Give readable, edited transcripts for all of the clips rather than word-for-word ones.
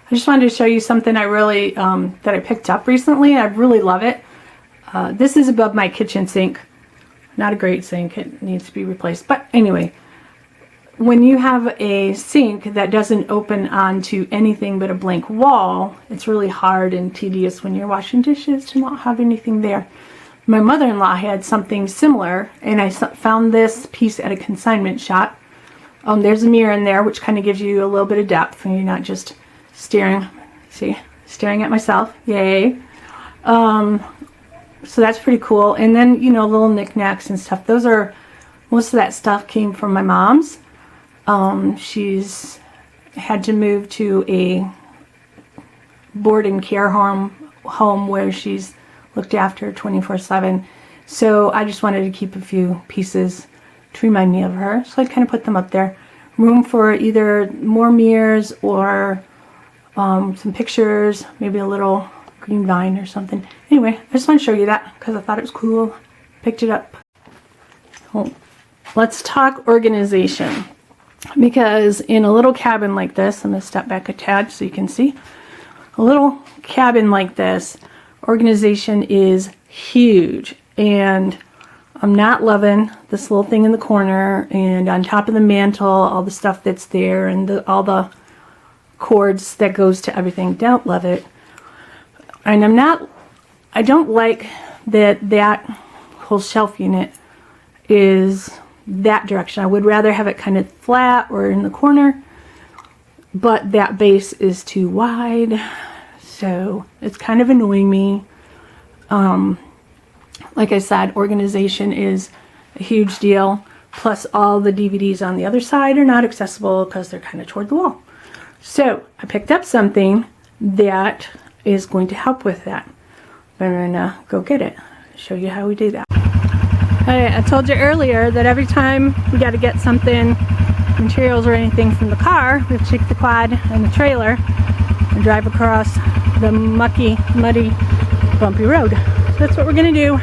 I just wanted to show you something I really, that I picked up recently. I really love it. This is above my kitchen sink. Not a great sink. It needs to be replaced. But anyway, when you have a sink that doesn't open onto anything but a blank wall, it's really hard and tedious when you're washing dishes to not have anything there. My mother-in-law had something similar, and I found this piece at a consignment shop. There's a mirror in there, which kind of gives you a little bit of depth, and you're not just staring at myself. Yay. So that's pretty cool. And then, you know, little knickknacks and stuff. Most of that stuff came from my mom's. She's had to move to a board and care home where she's looked after 24/7. So I just wanted to keep a few pieces to remind me of her. So I kind of put them up there. Room for either more mirrors or some pictures, maybe a little green vine or something. Anyway, I just want to show you that because I thought it was cool. Picked it up. Well, let's talk organization. Because in a little cabin like this, I'm going to step back a tad so you can see. A little cabin like this, organization is huge. And I'm not loving this little thing in the corner and on top of the mantle, all the stuff that's there and all the cords that goes to everything. Don't love it. And I don't like that whole shelf unit is that direction. I would rather have it kind of flat or in the corner, but that base is too wide, so it's kind of annoying me. Like I said, organization is a huge deal, plus all the DVDs on the other side are not accessible because they're kind of toward the wall. So I picked up something that is going to help with that. I'm gonna go get it, show you how we do that. I told you earlier that every time we got to get something, materials or anything from the car, we have to take the quad and the trailer and drive across the mucky, muddy, bumpy road. So that's what we're going to do.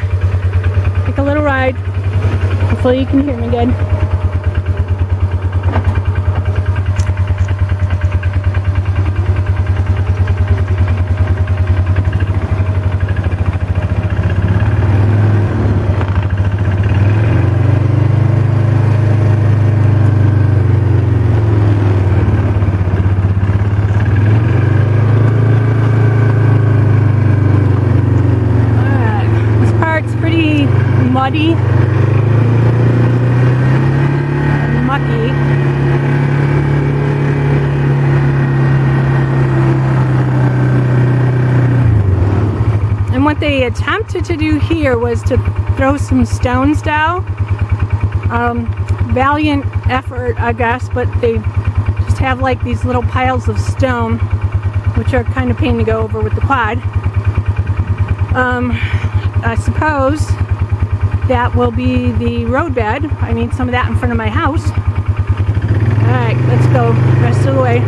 Take a little ride. Hopefully you can hear me good. Muddy and mucky. And what they attempted to do here was to throw some stones down. Valiant effort, I guess, but they just have like these little piles of stone, which are kind of pain to go over with the quad. I suppose that will be the roadbed. I need some of that in front of my house. Alright, let's go rest of the way.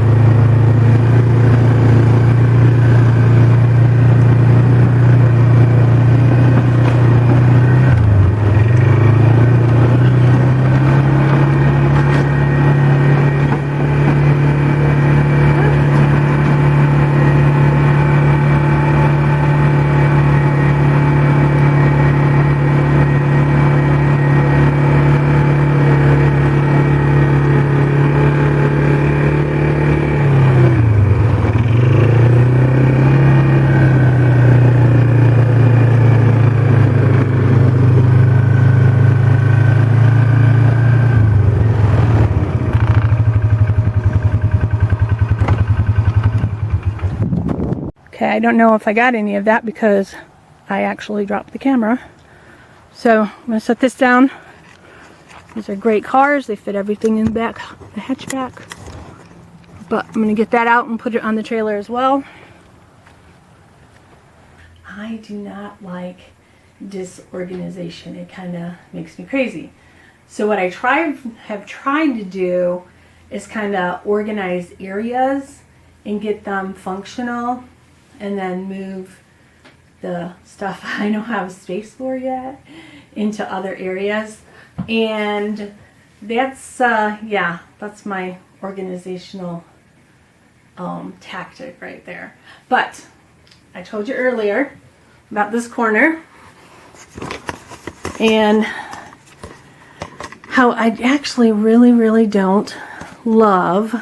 Okay, I don't know if I got any of that because I actually dropped the camera. So I'm going to set this down. These are great cars. They fit everything in the back, the hatchback. But I'm going to get that out and put it on the trailer as well. I do not like disorganization. It kind of makes me crazy. So what I have tried to do is kind of organize areas and get them functional, and then move the stuff I don't have space for yet into other areas. And that's yeah, that's my organizational tactic right there. But I told you earlier about this corner and how I actually really don't love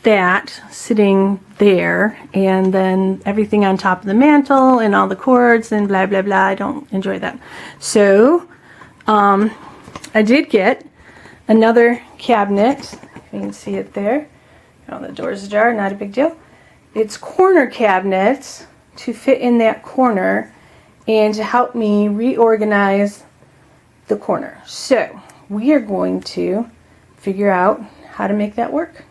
that sitting there and then everything on top of the mantle and all the cords and blah blah blah. I don't enjoy that. So I did get another cabinet. You can see it there. Oh, the door's ajar, not a big deal. It's corner cabinets to fit in that corner and to help me reorganize the corner. So we are going to figure out how to make that work.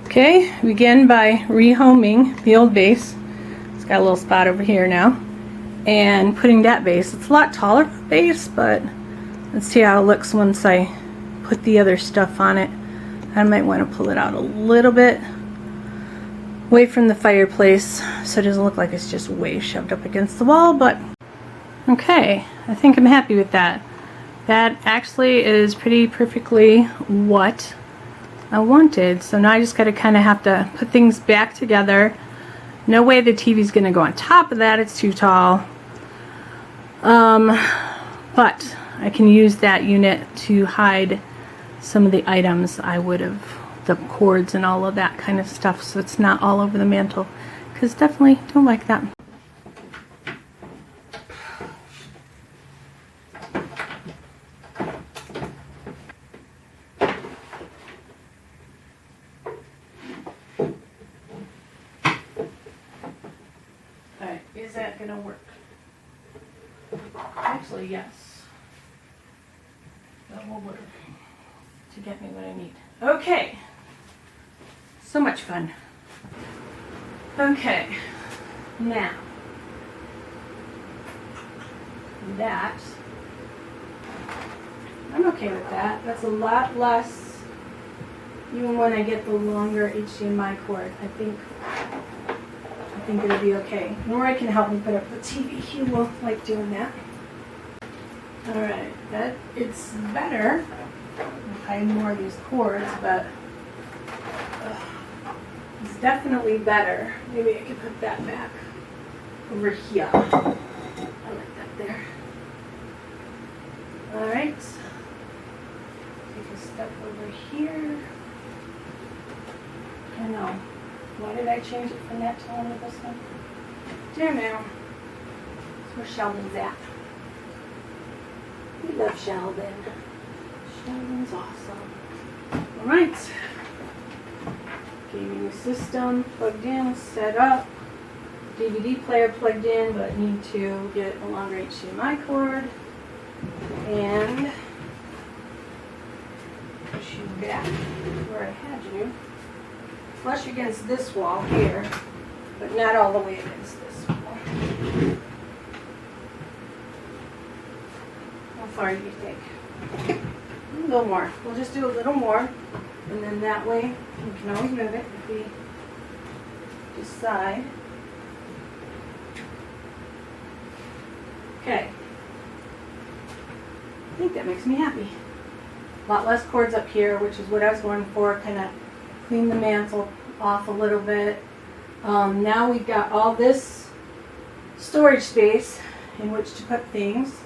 Okay, we begin by rehoming the old vase. It's got a little spot over here now. And putting that vase. It's a lot taller vase, but let's see how it looks once I put the other stuff on it. I might want to pull it out a little bit away from the fireplace so it doesn't look like it's just way shoved up against the wall, but okay, I think I'm happy with that. That actually is pretty perfectly what I wanted. So now I just gotta kind of have to put things back together. No way the TV's gonna go on top of that, it's too tall. But I can use that unit to hide some of the items I would have, the cords and all of that kind of stuff, so it's not all over the mantle, because definitely don't like that. Alright, is that gonna work? Actually, yes. That will work to get me what I need. Okay. So much fun. Okay. Now, that, I'm okay with that. That's a lot less, even when I get the longer HDMI cord. I think it'll be okay. Nora can help me put up the TV. He will like doing that. Alright, that it's better. I'll hide more of these cords, but it's definitely better. Maybe I could put that back over here. I like that there. Alright. Take a step over here. I know. Why did I change it from that to one to this one? There now. That's where Sheldon's at. We love Sheldon. Sheldon's awesome. Alright. Gaming system plugged in, set up. DVD player plugged in, but need to get a longer HDMI cord. And push you back where I had you. Flush against this wall here, but not all the way against this wall. How far do you think? A little more. We'll just do a little more, and then that way we can always move it if we decide. Okay. I think that makes me happy. A lot less cords up here, which is what I was going for, kind of clean the mantle off a little bit. Now we've got all this storage space in which to put things.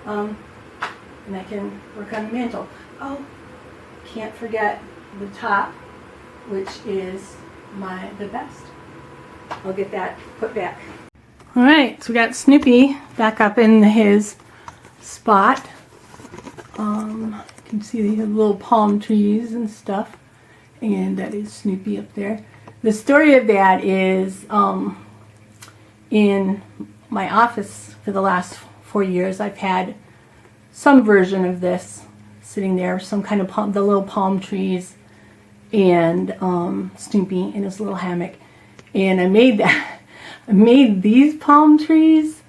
And I can work on the mantle. Oh, can't forget the top, which is the best. I'll get that put back. Alright, so we got Snoopy back up in his spot. You can see the little palm trees and stuff. And that is Snoopy up there. The story of that is in my office for the last 4 years, I've had some version of this sitting there, some kind of the little palm trees and Snoopy in his little hammock. And I made that. I made these palm trees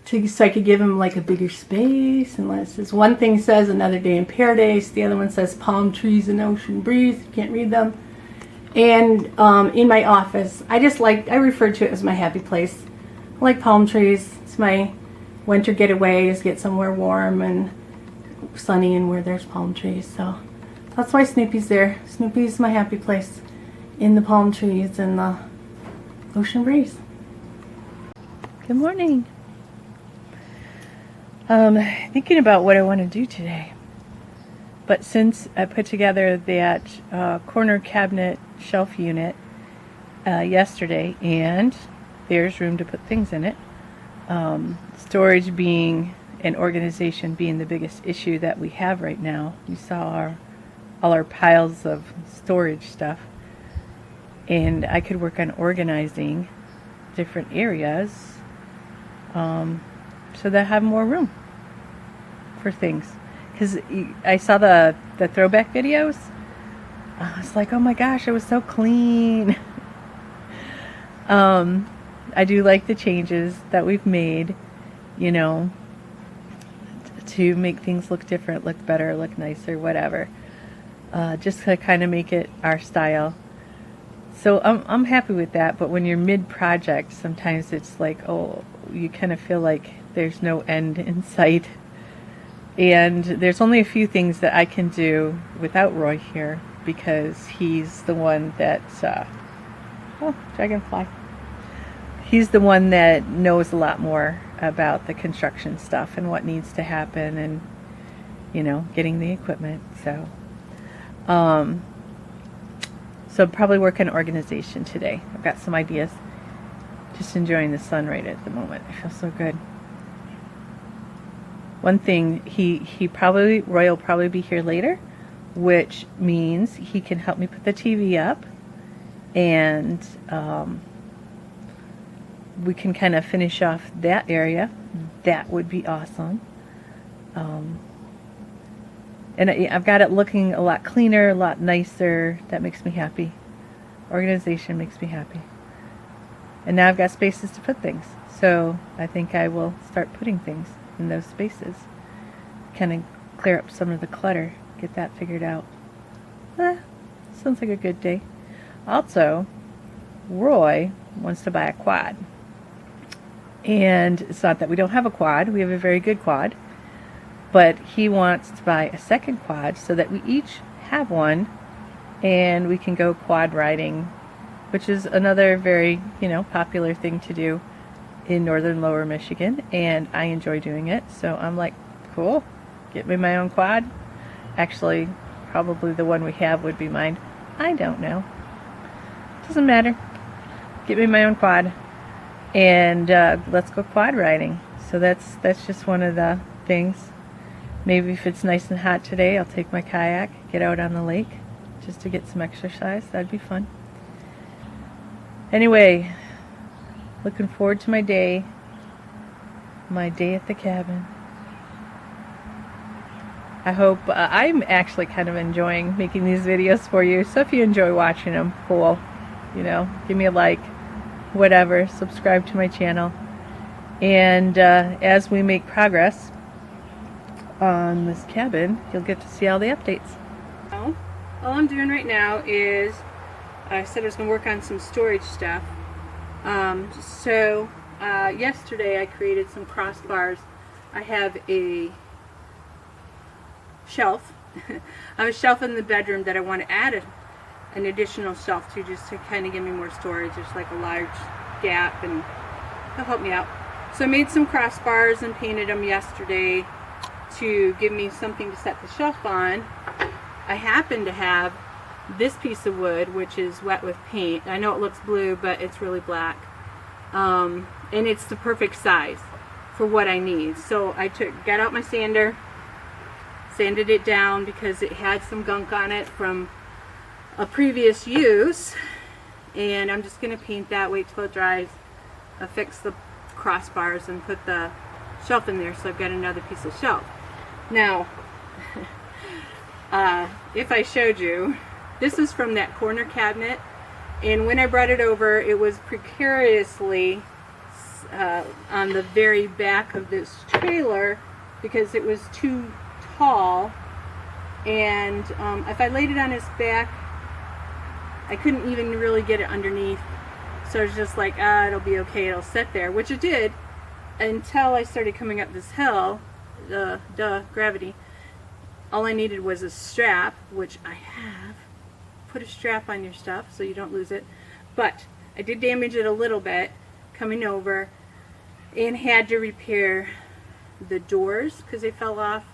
so I could give him like a bigger space. And it says, one thing says Another Day in Paradise, the other one says Palm Trees and Ocean Breeze. You can't read them. And in my office, I refer to it as my happy place. I like palm trees. It's my winter getaways, get somewhere warm and sunny and where there's palm trees. So That's why Snoopy's there. Snoopy's my happy place in the palm trees and the ocean breeze. Good morning. Thinking about what I want to do today. But since I put together that corner cabinet shelf unit yesterday, and there's room to put things in it, storage being and organization being the biggest issue that we have right now. You saw all our piles of storage stuff, and I could work on organizing different areas so that I have more room for things. Because I saw the throwback videos, I was like, oh my gosh, it was so clean. I do like the changes that we've made, you know, to make things look different, look better, look nicer, whatever. Just to kind of make it our style. So I'm happy with that, but when you're mid-project, sometimes it's like, oh, you kind of feel like there's no end in sight. And there's only a few things that I can do without Roy here, because he's the one that, oh, dragonfly. He's the one that knows a lot more about the construction stuff and what needs to happen and, you know, getting the equipment. So, so probably work on organization today. I've got some ideas. Just enjoying the sun right at the moment. It feels so good. One thing, Roy will probably be here later, which means he can help me put the TV up, and we can kind of finish off that area. That would be awesome. And I've got it looking a lot cleaner, a lot nicer. That makes me happy. Organization makes me happy. And now I've got spaces to put things. So I think I will start putting things in those spaces. Kind of clear up some of the clutter. Get that figured out. Sounds like a good day. Also, Roy wants to buy a quad. And it's not that we don't have a quad. We have a very good quad. But he wants to buy a second quad so that we each have one and we can go quad riding, which is another very, you know, popular thing to do in northern lower Michigan, and I enjoy doing it. So I'm like, cool, get me my own quad. Actually, probably the one we have would be mine. I don't know. Doesn't matter. Get me my own quad, and let's go quad riding. So that's just one of the things. Maybe if it's nice and hot today, I'll take my kayak, get out on the lake, just to get some exercise. That'd be fun. Anyway, looking forward to my day at the cabin. I hope, I'm actually kind of enjoying making these videos for you, so if you enjoy watching them, cool. You know, give me a like, whatever, subscribe to my channel. And as we make progress on this cabin, you'll get to see all the updates. All I'm doing right now is, I said I was going to work on some storage stuff. Yesterday I created some crossbars. I have a shelf. I have a shelf in the bedroom that I want to add an additional shelf to, just to kind of give me more storage. There's like a large gap, and it'll help me out. So I made some crossbars and painted them yesterday to give me something to set the shelf on. I happen to have this piece of wood, which is wet with paint. I know it looks blue, but it's really black. And it's the perfect size for what I need. So I got out my sander, sanded it down because it had some gunk on it from a previous use. And I'm just going to paint that, wait till it dries, affix the crossbars, and put the shelf in there, so I've got another piece of shelf. Now, if I showed you, this is from that corner cabinet, and when I brought it over, it was precariously on the very back of this trailer because it was too tall, and if I laid it on its back, I couldn't even really get it underneath. So I was just like, it'll be okay, it'll sit there, which it did until I started coming up this hill, gravity, all I needed was a strap, which I have. Put a strap on your stuff so you don't lose it. But I did damage it a little bit coming over and had to repair the doors because they fell off,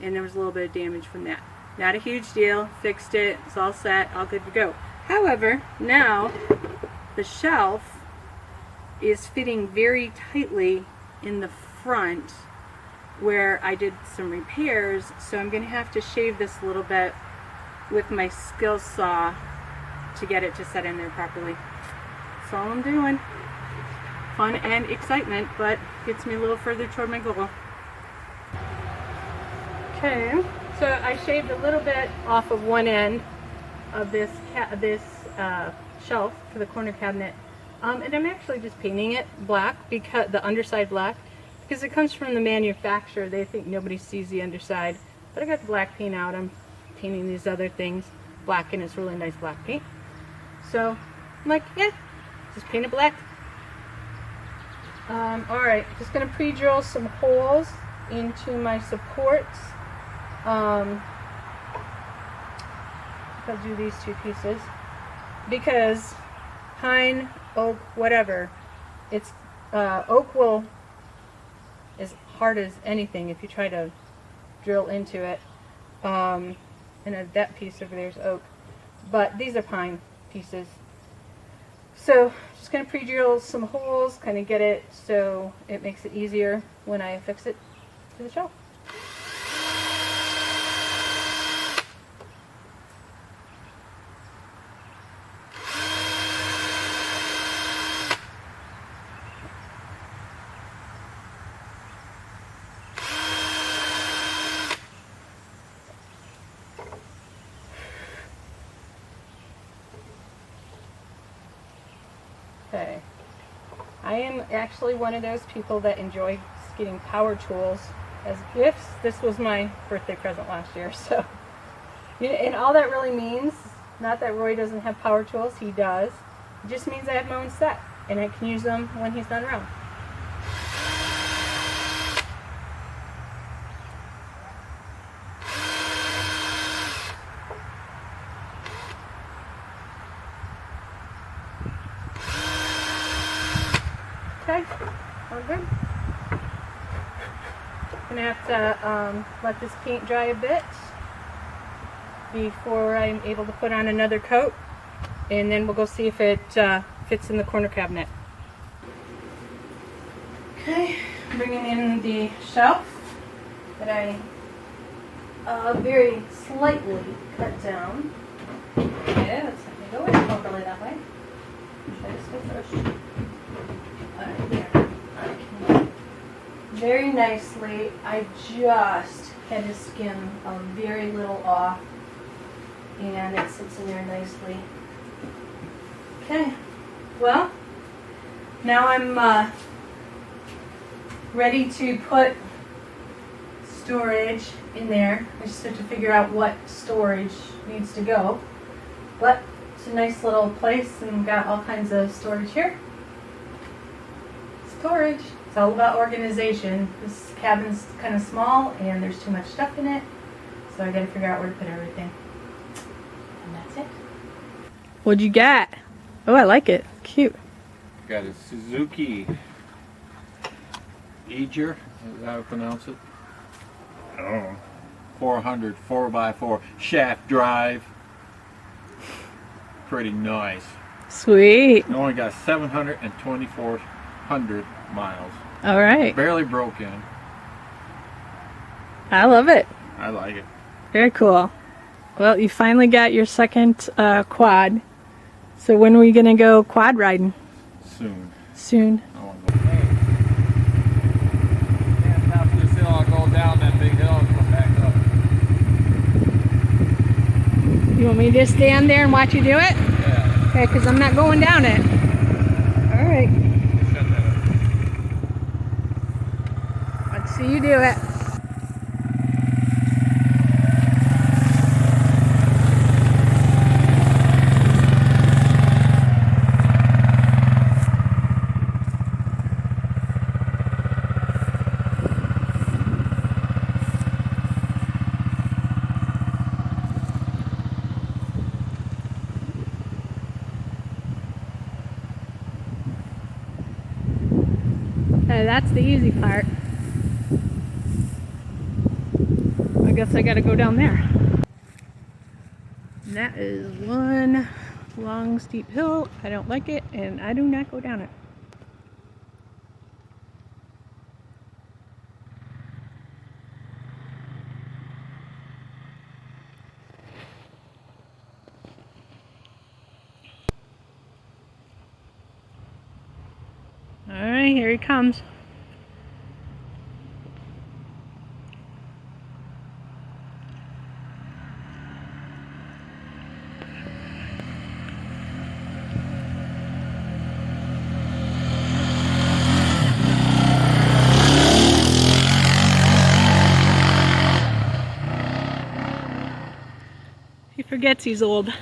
and there was a little bit of damage from that. Not a huge deal. Fixed it. It's all set. All good to go. However, now the shelf is fitting very tightly in the front where I did some repairs, so I'm going to have to shave this a little bit with my skill saw to get it to set in there properly. That's all I'm doing. Fun and excitement, but gets me a little further toward my goal. Okay, so I shaved a little bit off of one end of this shelf for the corner cabinet, and I'm actually just painting it black, because the underside black, because it comes from the manufacturer. They think nobody sees the underside, but I got the black paint out. I'm painting these other things black, and it's really nice black paint. So I'm like, yeah, just paint it black. Alright, just going to pre-drill some holes into my supports. I'll do these two pieces because pine, oak, whatever, it's oak will as hard as anything if you try to drill into it. And that piece over there is oak, but these are pine pieces. So just going to pre-drill some holes, kind of get it so it makes it easier when I fix it to the shelf. Okay, I am actually one of those people that enjoy getting power tools as gifts. This was my birthday present last year, so, and all that really means, not that Roy doesn't have power tools, he does. It just means I have my own set, and I can use them when he's not around. Okay, all good. Gonna have to let this paint dry a bit before I'm able to put on another coat, and then we'll go see if it fits in the corner cabinet. Okay, bringing in the shelf that I very slightly cut down. Okay, let's let me go in properly that way. Try this way first. Very nicely. I just had to skim a very little off, and it sits in there nicely. Okay, well, now I'm ready to put storage in there. I just have to figure out what storage needs to go, but it's a nice little place, and we've got all kinds of storage here. Storage. It's all about organization. This cabin's kind of small and there's too much stuff in it, so I gotta figure out where to put everything. And that's it. What'd you get? Oh, I like it. Cute. Got a Suzuki Eager, is that how I pronounce it? Oh. 400 4x4 shaft drive. Pretty nice. Sweet. It only got 724 miles. All right. Barely broke in. I love it. I like it. Very cool. Well, you finally got your second quad. So when are we gonna go quad riding? Soon. Soon. I want to go. Hey. Can't top this hill, I'll go down that big hill and come back up. You want me to just stand there and watch you do it? Yeah. Okay, because I'm not going down it. All right. Shut that up. Let's see you do it. That's the easy part. I guess I gotta go down there. And that is one long steep hill. I don't like it, and I do not go down it. Alright, here he comes. He forgets he's old.